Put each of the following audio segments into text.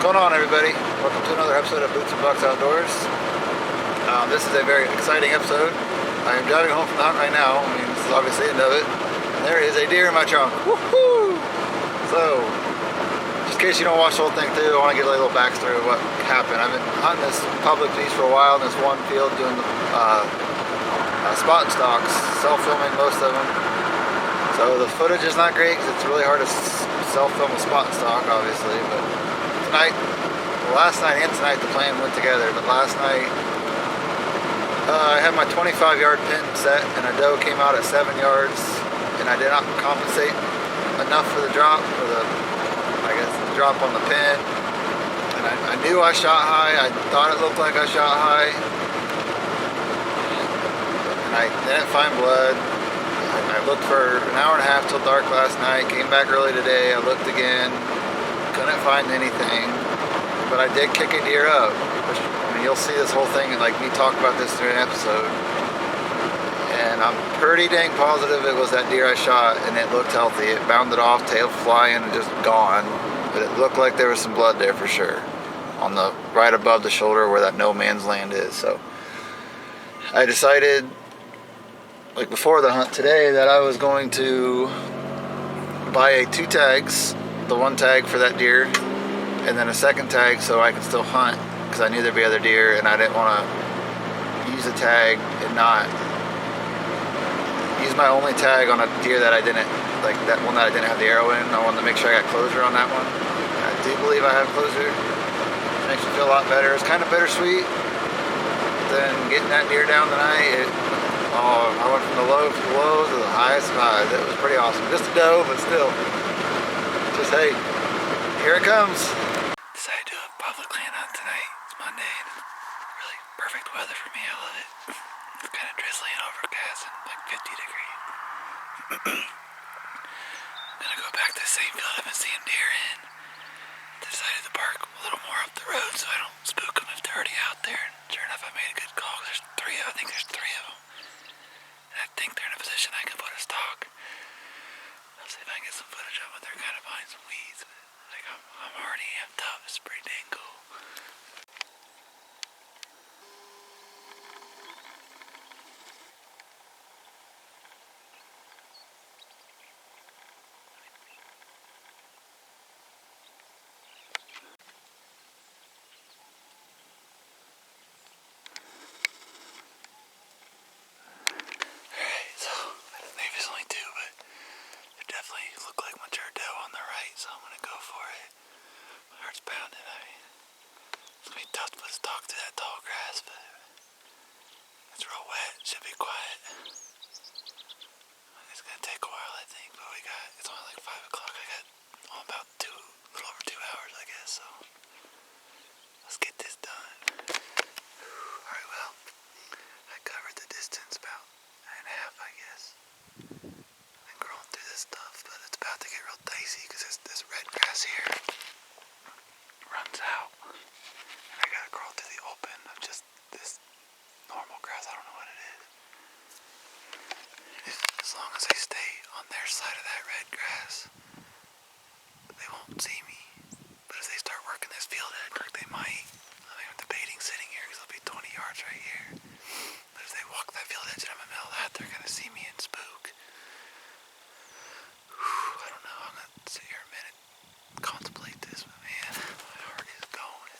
What's going on, everybody? Welcome to another episode of Boots and Bucks Outdoors. This is a very exciting episode. I am driving home from the hunt right now. I mean, this is obviously the end of it. And there is a deer in my trunk. Woohoo! So, just in case you don't watch the whole thing through, I want to give a little backstory of what happened. I've been hunting this public piece for a while in this one field doing spot and stalks, self-filming most of them. So the footage is not great because it's really hard to self-film a spot and stalk, obviously, but last night and tonight the plan went together, but last night I had my 25-yard pin set and a doe came out at 7 yards and I did not compensate enough for the drop, the drop on the pin, and I knew I shot high. I thought it looked like I shot high, and I didn't find blood. I looked for an hour and a half till dark last night, came back early today, I looked again, couldn't find anything, but I did kick a deer up. I mean, you'll see this whole thing, like me talk about this during an episode, and I'm pretty dang positive it was that deer I shot, and it looked healthy. It bounded off, tail flying, and just gone, but it looked like there was some blood there for sure, on the right above the shoulder where that no man's land is. So I decided, like before the hunt today, that I was going to buy 2 tags, the one tag for that deer and then a second tag so I could still hunt, because I knew there'd be other deer and I didn't want to use a tag and not use my only tag on a deer that I didn't, like that one that I didn't have the arrow in. I wanted to make sure I got closure on that one. I do believe I have closure. It makes me feel a lot better. It's kind of bittersweet than getting that deer down tonight. I went from the low to the low to the highest of highs. It was pretty awesome. Just a doe, but still. Just, hey, here it comes. Decided to do a public land hunt tonight. It's Monday and really perfect weather for me. I love it. It's kind of drizzly and overcast and like 50 degrees. I'm gonna go back to the same field I've been seeing deer in. Decided to park a little more up the road so I don't spook them if they're already out there. And sure enough, I made a good call. I think there's three of them. And I think they're in a position I can put a stalk. I'll see if I can get some footage of it. They're kind of behind some weeds. But like I'm already amped up. It's pretty dang cool. Alright, so maybe it's only 2, but they definitely look like mature doe on the right, so I'm gonna go for it. My heart's pounding. I mean, it's gonna be tough to put a stalk through that tall grass, but it's real wet. It should be quiet. It's gonna take a while, I think, but it's only like 5 o'clock. I got about a little over 2 hours, I guess, so let's get this done. Alright, well, I covered the distance about an half, I guess. I've been crawling through this stuff, but it's about to get real dicey because this red grass here runs out. And I gotta crawl through the open of just this normal grass. I don't know what it is. As long as I stay on their side of that red grass, they won't see me. But if they start working this field edge, they might. I mean, I'm debating sitting here because it'll be 20 yards right here. But if they walk that field edge and I'm in the middle of that, they're gonna see me and spook. I don't know. I'm gonna sit here a minute, contemplate this, but man, my heart is going.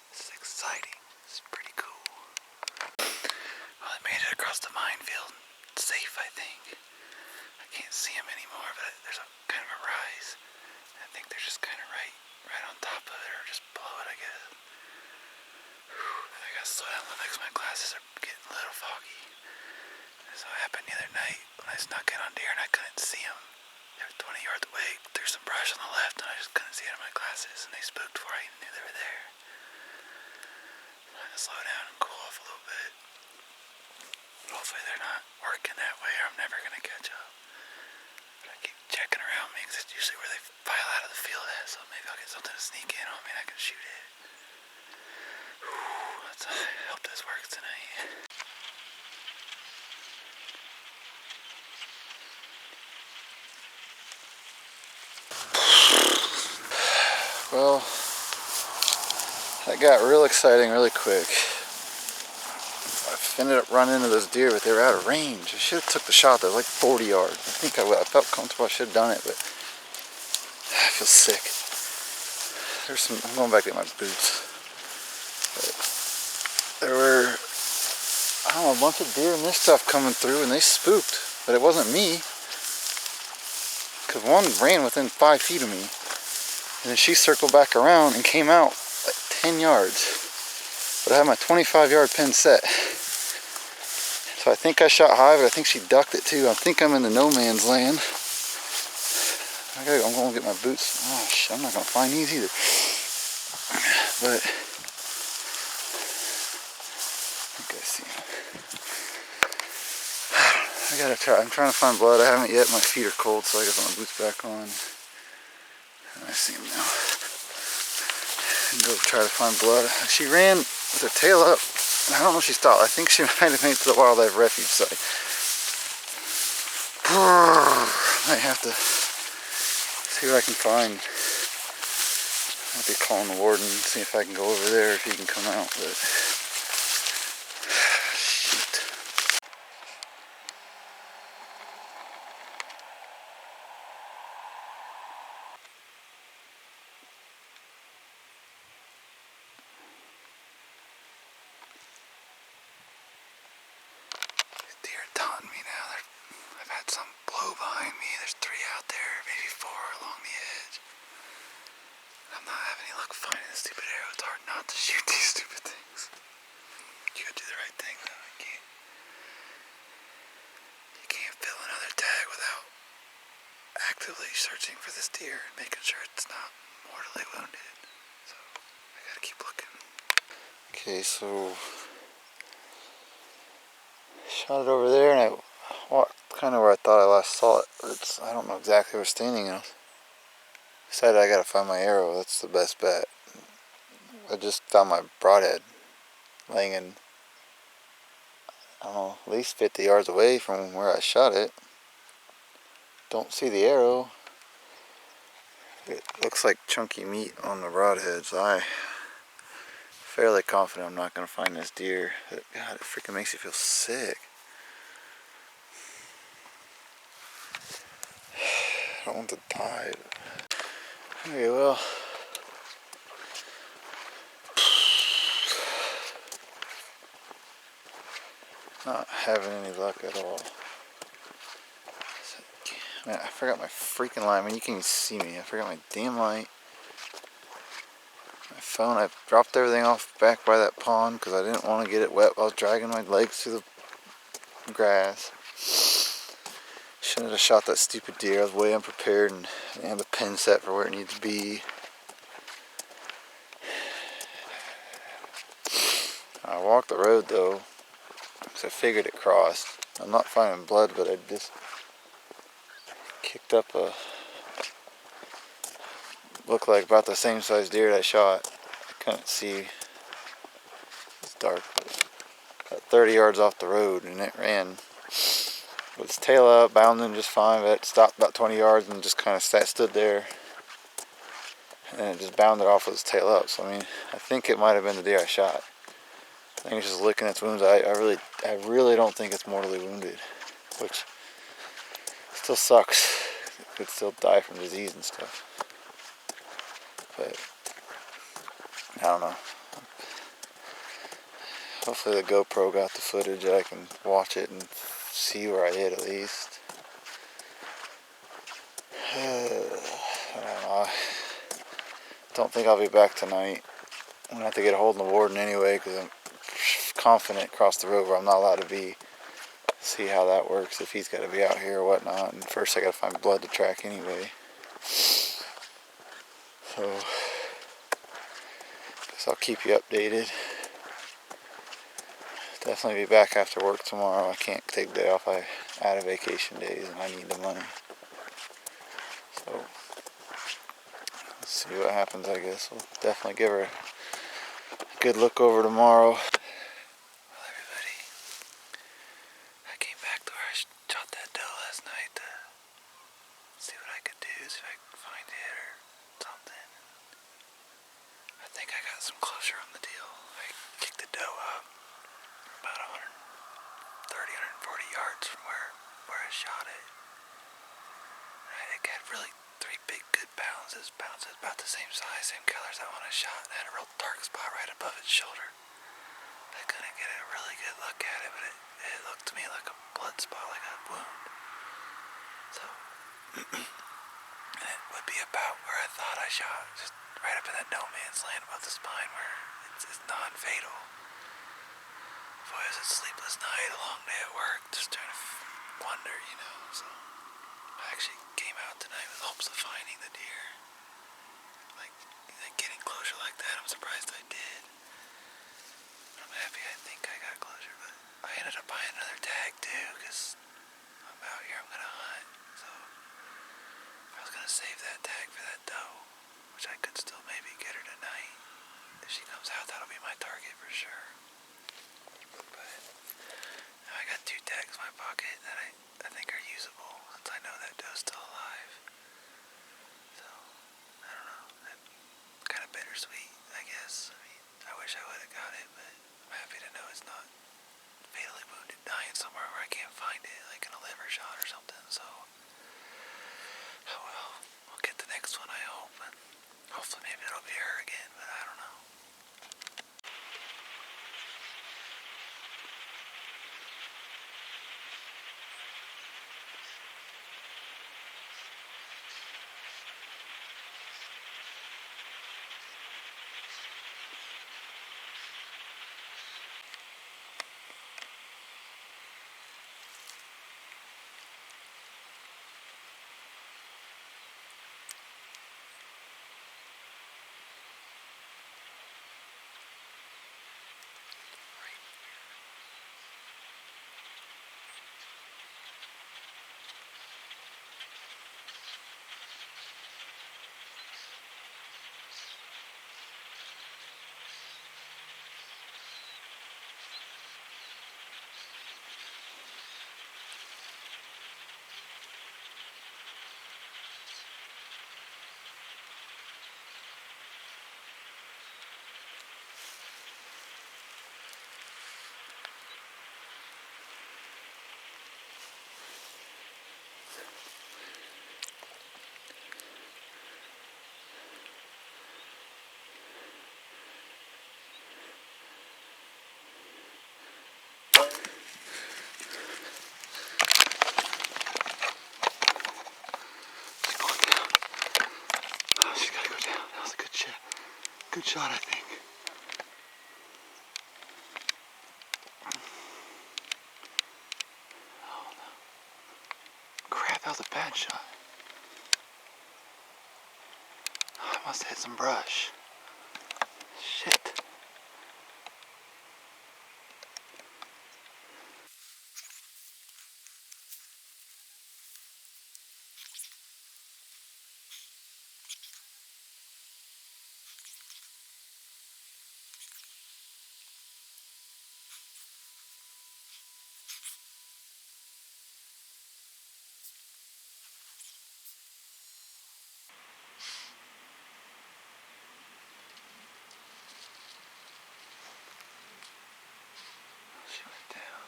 This is exciting. This is pretty cool. Well, I made it across the minefield. Safe, I think. I can't see them anymore, but there's a kind of a rise. I think they're just kind of right on top of it, or just below it, I guess. I gotta slow down a little because my glasses are getting a little foggy. So it happened the other night when I snuck in on deer and I couldn't see them. They were 20 yards away. There's some brush on the left and I just couldn't see it in my glasses, and they spooked before I even knew they were there. So I had to slow down and cool off a little bit. Hopefully they're not working that way or I'm never going to catch up. But I keep checking around me because it's usually where they file out of the field at, so maybe I'll get something to sneak in on me and I can shoot it. I hope this works tonight. Well, That got real exciting really quick. I ended up running into those deer, but they were out of range. I should have took the shot. That was like 40 yards. I think I felt comfortable. I should have done it, but I feel sick. There's some. I'm going back to get my boots. But there were, I don't know, a bunch of deer and this stuff coming through, and they spooked. But it wasn't me, because one ran within 5 feet of me, and then she circled back around and came out like 10 yards. But I had my 25-yard pin set. So I think I shot high, but I think she ducked it too. I think I'm in the no man's land. I'm going to get my boots. Oh shit, I'm not going to find these either. But I think I see them. I gotta try. I'm trying to find blood. I haven't yet. My feet are cold, so I got my boots back on. And I see them now. And go try to find blood. She ran with her tail up. I don't know if she stopped. I think she might have made it to the wildlife refuge site. I have to see what I can find. I'll be calling the warden, see if I can go over there, if he can come out. But shoot. These deer are taunting me now. I've had some blow behind me. There's 3 out there, maybe 4 along the edge. I'm not having any luck finding the stupid arrow. It's hard not to shoot these stupid things. You gotta do the right thing though. You can't fill another tag without actively searching for this deer and making sure it's not mortally wounded. So I gotta keep looking. Okay, so shot it over there, and I walked kind of where I thought I last saw it. But I don't know exactly where it's standing now. Decided I gotta find my arrow. That's the best bet. I just found my broadhead laying in, I don't know, at least 50 yards away from where I shot it. Don't see the arrow. It looks like chunky meat on the broadhead, so I'm fairly confident I'm not gonna find this deer. God, it freaking makes you feel sick. I don't want to die. Okay, well. Not having any luck at all. Man, I forgot my freaking light. I mean, you can't even see me. I forgot my damn light. My phone, I dropped everything off back by that pond because I didn't want to get it wet. I was dragging my legs through the grass. Shouldn't have shot that stupid deer. I was way unprepared and I didn't have a pin set for where it needs to be. I walked the road though, because I figured it crossed. I'm not finding blood, but I just kicked up a, looked like about the same size deer that I shot. I couldn't see, it's dark, but about 30 yards off the road, and it ran with its tail up, bounding just fine, but it stopped about 20 yards and just kind of stood there. And it just bounded off with its tail up. So I mean, I think it might have been the deer I shot. I think it's just licking its wounds. I really don't think it's mortally wounded, which still sucks. It could still die from disease and stuff. But I don't know. Hopefully the GoPro got the footage that I can watch it and see where I hit at least. I don't know. I don't think I'll be back tonight. I'm gonna have to get a hold of the warden anyway, because I'm confident across the road where I'm not allowed to be. See how that works, if he's got to be out here or whatnot. And first I got to find blood to track anyway. So guess I'll keep you updated. Definitely be back after work tomorrow. I can't take the day off. I out of vacation days and I need the money. So let's see what happens. I guess we'll definitely give her a good look over tomorrow. Well, everybody, I came back to where I shot that doe last night to see what I could do, see if I could find it or something. I think I got got some closure on the deal. I kicked the doe up about 130, 140 yards from where I shot it. It had really three big good bounces about the same size, same color as that one I shot. It had a real dark spot right above its shoulder. I couldn't get a really good look at it, but it looked to me like a blood spot, like a wound. So, and it would be about where I thought I shot, just right up in that no man's land above the spine where it's non-fatal. Boy, it was a sleepless night, a long day at work, just trying to wonder, so I actually came out tonight with hopes of finding the deer. Like getting closure like that, I'm surprised I did. I'm happy I think I got closure, but I ended up buying another tag too, because I'm out here, I'm gonna hunt. So I was gonna save that tag for that doe, which I could still maybe get her tonight. If she comes out, that'll be my target for sure. But now I got two tags in my pocket that I think are usable, since I know that doe's still alive. So, I don't know, that's kind of bittersweet, I guess. I mean, I wish I would have got it, but I'm happy to know it's not fatally wounded, dying somewhere where I can't find it, like in a liver shot or something. So, oh well, we'll get the next one, I hope, and hopefully maybe it'll be her again, but I don't know. Good shot, I think. Oh no. Crap, that was a bad shot. I must have hit some brush. Shit. She went down.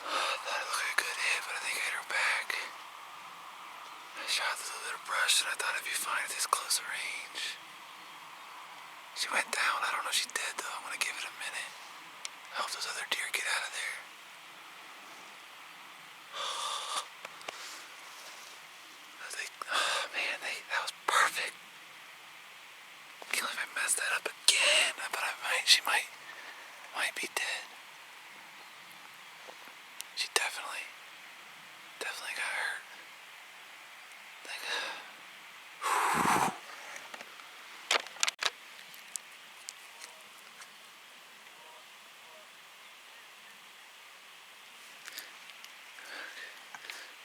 I thought it looked like a good hit, but I think I hit her back. I shot through a little brush and I thought it'd be fine at this close range. She went down. I don't know if she's dead though. I'm gonna give it a minute. I hope those other deer get out of there. That was perfect. I can't believe I messed that up again. But she might be dead. She definitely got hurt.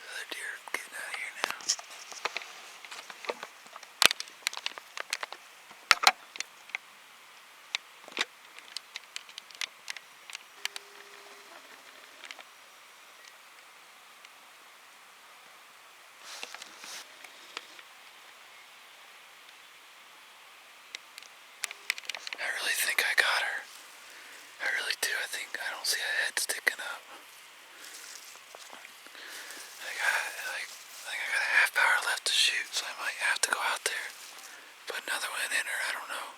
The other deer getting out of here now. think I don't see a head sticking up. I got a half hour left to shoot, so I might have to go out there, put another one in, or I don't know.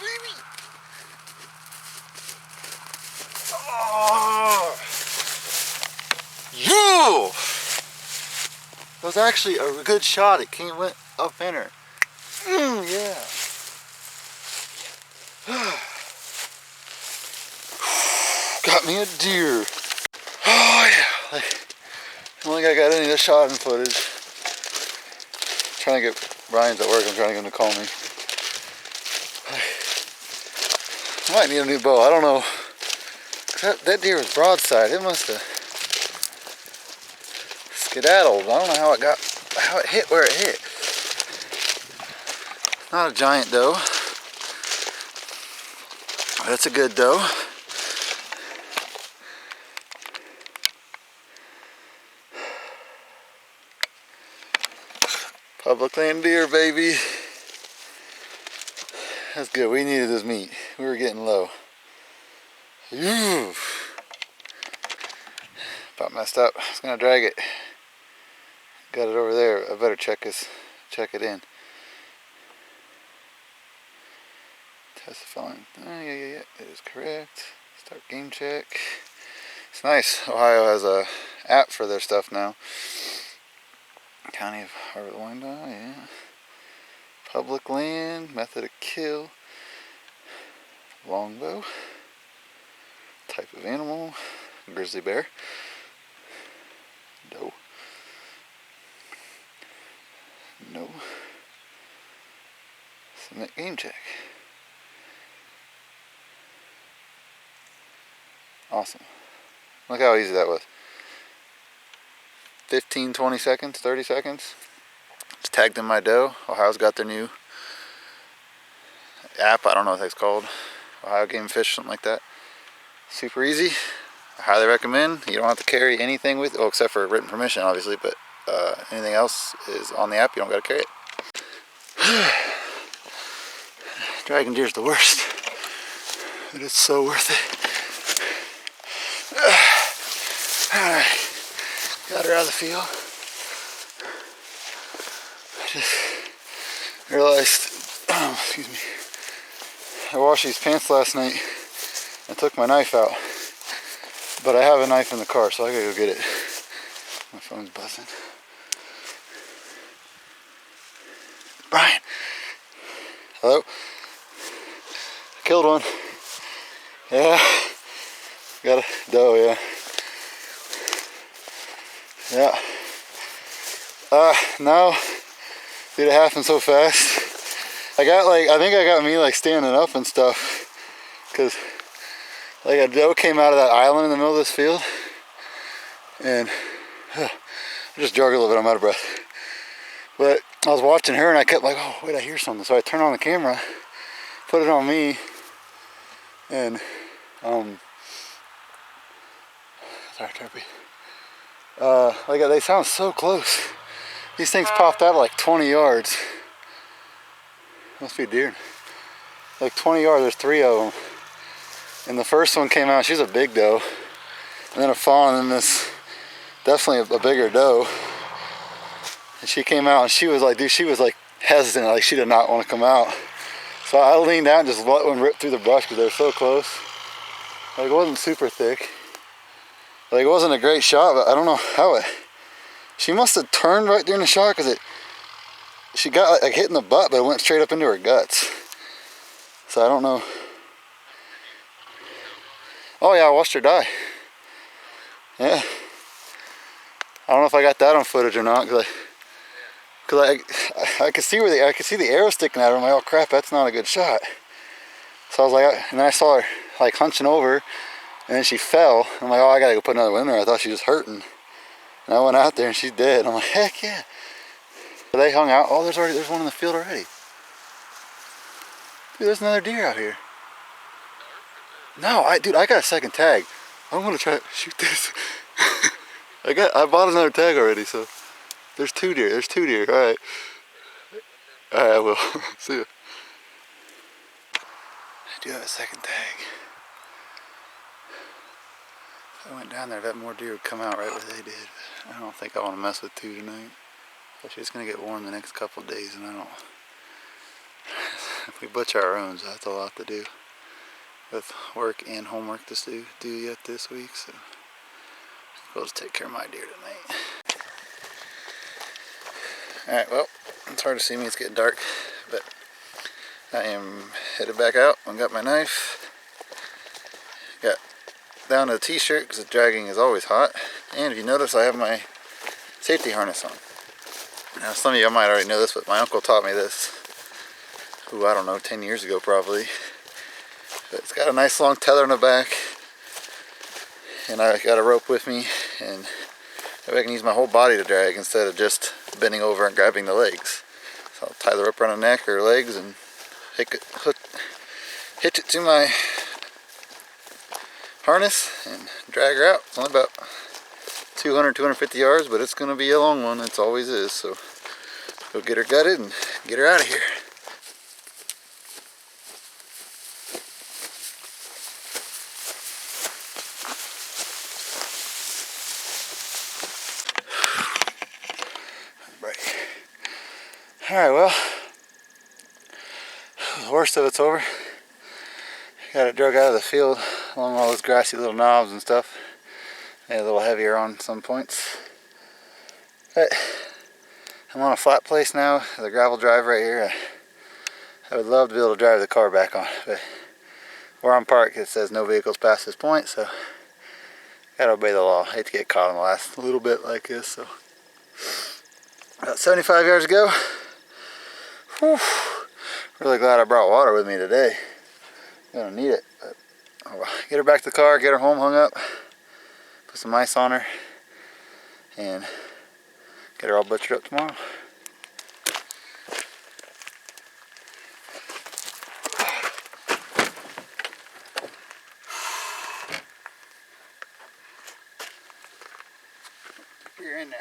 Baby! Oh! You! That was actually a good shot. It went up in her. Yeah. Got me a deer. Oh yeah. I don't think I got any of this shot in footage. Trying to get Brian's at work. I'm trying to get him to call me. I might need a new bow. I don't know. That deer was broadside. It must have skedaddled. I don't know how it hit where it hit. Not a giant doe. That's a good doe. Public land deer, baby. That's good. We needed this meat. We were getting low. About messed up. I was gonna drag it. Got it over there. I better check it in. Testifying. Oh, yeah. It is correct. Start game check. It's nice. Ohio has a app for their stuff now. County of Harvard-Wyandotte, yeah. Public land, method of kill, longbow, type of animal, grizzly bear, doe, no, submit game check. Awesome. Look how easy that was. 15, 20 seconds, 30 seconds. Just tagged in my doe. Ohio's got their new app. I don't know what it's called. Ohio Game Fish, something like that. Super easy. I highly recommend. You don't have to carry anything with, well, except for written permission, obviously, but anything else is on the app. You don't got to carry it. Dragon deer's the worst, but it's so worth it. All right. Got her out of the field. I just realized, excuse me, I washed these pants last night and took my knife out. But I have a knife in the car, so I gotta go get it. My phone's buzzing. Brian. Hello? Killed one. Yeah. Got a doe, yeah. Yeah. Now, dude, it happened so fast. I think I got me like standing up and stuff. Cause like a doe came out of that island in the middle of this field. And I just jogged a little bit, I'm out of breath. But I was watching her and I kept like, oh wait, I hear something. So I turned on the camera, put it on me, and sorry, Turpy. Like they sound so close. These things popped out like 20 yards. Must be deer. Like 20 yards, there's 3 of them. And the first one came out, she's a big doe. And then a fawn, and then this, definitely a bigger doe. And she came out and she was like, dude, she was like hesitant, like she did not want to come out. So I leaned out and just let one rip through the brush because they were so close. Like it wasn't super thick. Like it wasn't a great shot, but I don't know how it, she must have turned right during the shot because she got like hit in the butt, but it went straight up into her guts. So I don't know. Oh yeah, I watched her die. Yeah. I don't know if I got that on footage or not, cause I could see I could see the arrow sticking out of her. I'm like, oh crap, that's not a good shot. So I was like, and then I saw her like hunching over, and then she fell. I'm like, oh, I gotta go put another one in there. I thought she was hurting, and I went out there and she's dead. I'm like, heck yeah. They hung out. Oh, there's one in the field already. Dude, there's another deer out here. No, dude, I got a second tag. I'm gonna try to shoot this. I bought another tag already, so there's 2 deer. There's 2 deer. All right. All right, I will. See ya. I do have a second tag. If I went down there, that more deer would come out right where they did. But I don't think I want to mess with 2 tonight. Especially it's gonna get warm the next couple of days, and I don't. If we butcher our own, so that's a lot to do with work and homework to do yet this week. So I'll just take care of my deer tonight. Alright, well, it's hard to see me, it's getting dark, but I am headed back out. I got my knife, got down to the t-shirt because the dragging is always hot, and if you notice I have my safety harness on. Now some of you might already know this, but my uncle taught me this, I don't know, 10 years ago probably. But it's got a nice long tether in the back, and I got a rope with me, and I can use my whole body to drag instead of just bending over and grabbing the legs. So I'll tie the rope around the neck or legs and hitch it to my harness and drag her out. It's only about 200, 250 yards, but it's going to be a long one. It always is. So go get her gutted and get her out of here. Alright, well, the worst of it's over. Got it drug out of the field along all those grassy little knobs and stuff. Made it a little heavier on some points. But I'm on a flat place now, the gravel drive right here. I would love to be able to drive the car back on, but where I'm parked it says no vehicles past this point, so gotta obey the law. I hate to get caught on the last little bit like this. So about 75 yards to go. Whew. Really glad I brought water with me today. Gonna need it. But oh well. Get her back to the car, get her home hung up, put some ice on her, and get her all butchered up tomorrow. You're in there.